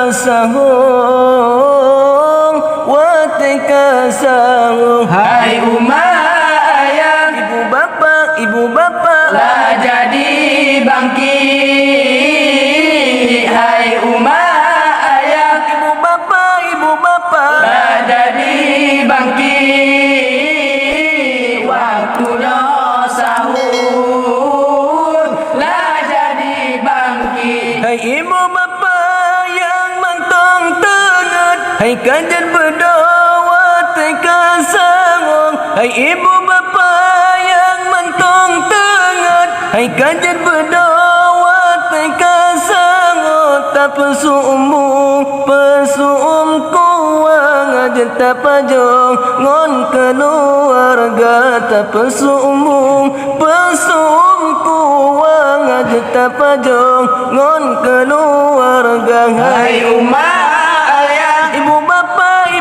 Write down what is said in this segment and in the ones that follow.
sahur, watika sahur. Hai umat ayah, ibu bapa lah jadi bangkit. Hai umat ayah, ibu bapa lah jadi bangkit. Waktunya sahur, lah jadi bangkit. hai ibu bapa yang mantong tengat, hai kajian berdoa teka sahur. Hai ibu bapa yang mantong tengat, hai kajian berdoa teka sahur. Tak pesum kuang aja tak pajong ngon keluarga. Tak pesum kuang aja tak pajong ngon keluarga. Hai umat ayah, ibu bapa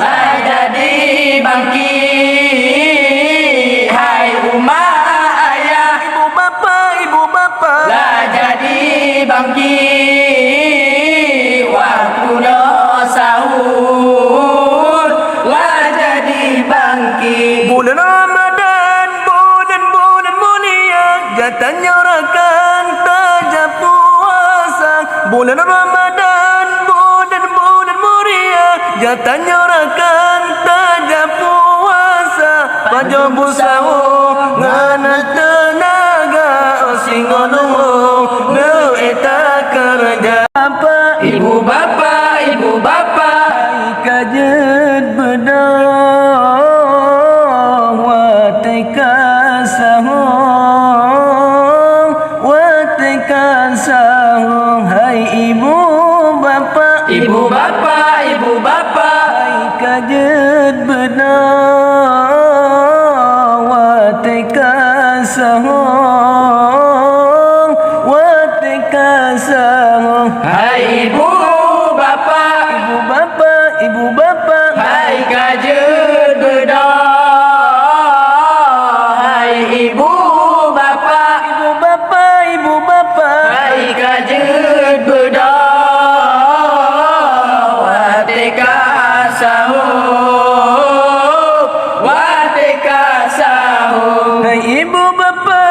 lah jadi bangkit. Hai umat ayah, ibu bapa lah jadi bangkit. Waktunya sahur, lah jadi bangkit. bulan Ramadan, bulan mulia, jatahnya rakan tajam puasa. Bulan Ramadan, bulan mulia, jatahnya rakan tajam puasa. Pajobu sahur ngana tenaga singonong no eta kerja apa Ibu bapa kajet bedong watika sahur, watika sahur. Hai ibu bapa hai kajet bedong watika sahur, watika sahur. Hai ibu bapa hai kajut bedah. Hai ibu bapa hai kajut bedah. Watika sahur, watika sahur. Hai ibu bapa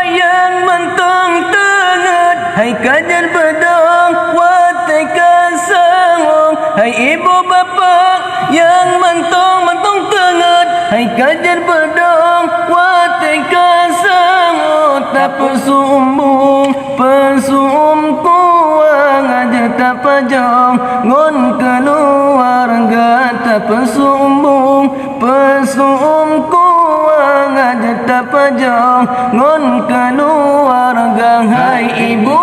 yang mantong tengat, hai kajian bedong watika sahur. Hai ibu bapa yang mantong tengat, hai kajian bedong watika sahur. Tak pesum kuang aja tak pajong ngon keluarga. Tak pesum kuang aja tak pajong ngon keluarga. Hai ibu